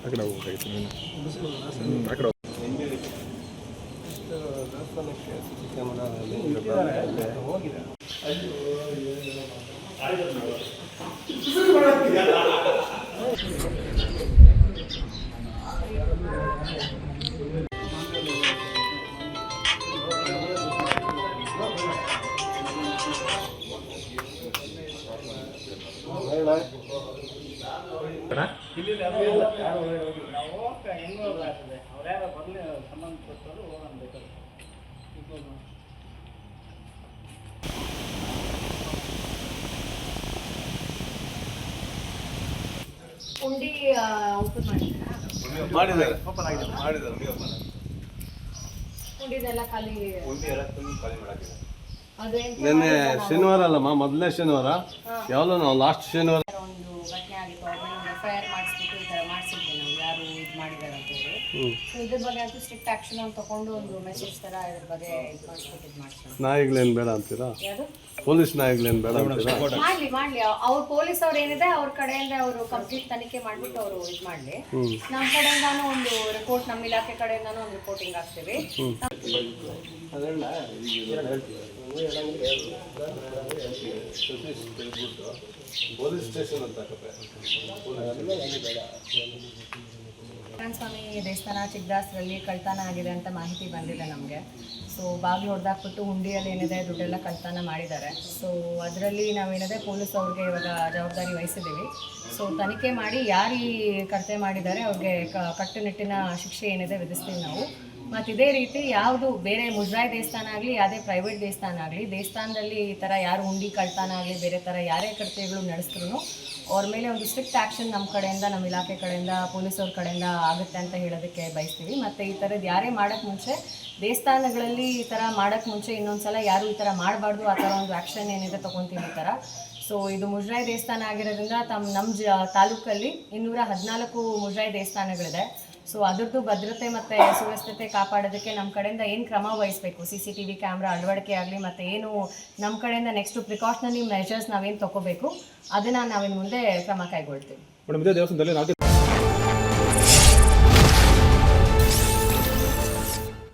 ಅಕಡೆ ಹೋಗ್ಬೇಕಾಗಿತ್ತು ನೀನು ಅಕಡೆ ಹೋಗಿದೆ ಉಂಡಿ ಓಪನ್ ಮಾಡಿದ್ದಾರೆ ಉಂಡಿದೆಲ್ಲ ಖಾಲಿ ನಿನ್ನೆ ಶನಿವಾರ ಅಲ್ಲಮ್ಮ, ಮೊದಲನೇ ಶನಿವಾರ ಯಾವಲ್ಲ ನಾವು ಲಾಸ್ಟ್ ಶನಿವಾರ ಒಂದು ಘಟನೆ ಆಗಿತ್ತು. ಅವ್ರನ್ನ FIR ಮಾಡಿಸ್ಬಿಟ್ಟು ಈ ಥರ ಮಾಡಿಸಿದ್ವಿ ನಾವು, ಯಾರು ಇದು ಮಾಡಿದ್ದಾರೆ ಅಂತ ಹೇಳಿ. ಸೊ ಇದ್ರ ಬಗ್ಗೆ ಅಂತೂ ಸ್ಟ್ರಿಕ್ಟ್ ಆಕ್ಷನ್ ಅಂತ ತಗೊಂಡು ಒಂದು ಮೆಸೇಜ್ ಥರ ಇದ್ರ ಬಗ್ಗೆ ಇದು ಮಾಡಿಸ್ಬಿಟ್ಟು ಇದು ಮಾಡ್ತೀವಿ. ನಾಯಿಗಳೇನು ಬೇಡ ಅಂತೀರಾ? ಯಾವುದು ಪೊಲೀಸ್ ನಾಯಿಗಳೇನು ಬೇಡ ಅಂತೀರಾ? ಮಾಡ್ಲಿ ಅವ್ರ ಪೊಲೀಸ್ ಅವ್ರು ಏನಿದೆ ಅವ್ರ ಕಡೆಯಿಂದ ಅವರು ಕಂಪ್ಲೀಟ್ ತನಿಖೆ ಮಾಡ್ಬಿಟ್ಟು ಅವರು ಇದು ಮಾಡಲಿ. ನಮ್ಮ ಕಡೆಯಿಂದಾನು ಒಂದು ರಿಪೋರ್ಟ್, ನಮ್ಮ ಇಲಾಖೆ ಕಡೆಯಿಂದಾನು ಒಂದು ರಿಪೋರ್ಟಿಂಗ್ ಆಗ್ತೀವಿ. ಪೊಲೀಸ್ ಸ್ಟೇಷನ್ ಅಂತ ಸ್ವಾಮಿ ದೇವಸ್ಥಾನ ಚಿಕ್ಕದಾಸರಲ್ಲಿ ಕಳ್ತನ ಆಗಿದೆ ಅಂತ ಮಾಹಿತಿ ಬಂದಿದೆ ನಮಗೆ. ಸೊ ಬಾಗಿಲು ಹೊಡೆದಾಕ್ಬಿಟ್ಟು ಹುಂಡಿಯಲ್ಲಿ ಏನಿದೆ ದುಡ್ಡೆಲ್ಲ ಕಳ್ತನ ಮಾಡಿದ್ದಾರೆ. ಸೊ ಅದರಲ್ಲಿ ನಾವೇನಿದೆ ಪೊಲೀಸ್ ಅವ್ರಿಗೆ ಇವಾಗ ಜವಾಬ್ದಾರಿ ವಹಿಸಿದ್ದೀವಿ. ಸೊ ತನಿಖೆ ಮಾಡಿ ಯಾರು ಈ ಕೃತ್ಯ ಮಾಡಿದ್ದಾರೆ ಅವ್ರಿಗೆ ಕಟ್ಟುನಿಟ್ಟಿನ ಶಿಕ್ಷೆ ಏನಿದೆ ವಿಧಿಸ್ತೀವಿ ನಾವು. ಮತ್ತು ಇದೇ ರೀತಿ ಯಾವುದು ಬೇರೆ ಮುಜರಾಯಿ ದೇವಸ್ಥಾನ ಆಗಲಿ ಯಾವುದೇ ಪ್ರೈವೇಟ್ ದೇವಸ್ಥಾನ ಆಗಲಿ, ದೇವಸ್ಥಾನದಲ್ಲಿ ಈ ಥರ ಯಾರು ಹುಂಡಿ ಕಳ್ತನ ಆಗಲಿ ಬೇರೆ ಥರ ಯಾರೇ ಕೃತ್ಯಗಳು ನಡೆಸಿದ್ರು ಅವ್ರ ಮೇಲೆ ಒಂದು ಸ್ಟ್ರಿಕ್ಟ್ ಆ್ಯಕ್ಷನ್ ನಮ್ಮ ಕಡೆಯಿಂದ, ನಮ್ಮ ಇಲಾಖೆ ಕಡೆಯಿಂದ, ಪೊಲೀಸವ್ರ ಕಡೆಯಿಂದ ಆಗುತ್ತೆ ಅಂತ ಹೇಳೋದಕ್ಕೆ ಬಯಸ್ತೀವಿ. ಮತ್ತು ಈ ಥರದ್ದು ಯಾರೇ ಮಾಡೋಕ್ಕೆ ಮುಂಚೆ, ದೇವಸ್ಥಾನಗಳಲ್ಲಿ ಈ ಥರ ಮಾಡೋಕ್ಕೆ ಮುಂಚೆ ಇನ್ನೊಂದು ಸಲ ಯಾರು ಈ ಥರ ಮಾಡಬಾರ್ದು, ಆ ಥರ ಒಂದು ಆ್ಯಕ್ಷನ್ ಏನಿದೆ ತೊಗೊತೀವಿ ಈ ಥರ. ಸೊ ಇದು ಮುಜರಾಯಿ ದೇವಸ್ಥಾನ ಆಗಿರೋದ್ರಿಂದ ನಮ್ಮ ತಾಲೂಕಲ್ಲಿ 214 ಮುಜರಾಯಿ ದೇವಸ್ಥಾನಗಳಿದೆ. ಸೊ ಅದರದ್ದು ಭದ್ರತೆ ಮತ್ತು ಸುವ್ಯವಸ್ಥತೆ ಕಾಪಾಡೋದಕ್ಕೆ ನಮ್ಮ ಕಡೆಯಿಂದ ಏನು ಕ್ರಮ ವಹಿಸಬೇಕು, CCTV ಕ್ಯಾಮ್ರಾ ಅಳವಡಿಕೆ ಆಗಲಿ, ಮತ್ತು ಏನು ನಮ್ಮ ಕಡೆಯಿಂದ ನೆಕ್ಸ್ಟು ಪ್ರಿಕಾಷನರಿ ಮೆಷರ್ಸ್ ನಾವೇನು ತೊಗೋಬೇಕು ಅದನ್ನು ನಾವಿನ್ನು ಮುಂದೆ ಕ್ರಮ ಕೈಗೊಳ್ತೀವಿ. ಮೇಡಮ್, ಇದೇ ದೇವಸ್ಥಾನದಲ್ಲಿ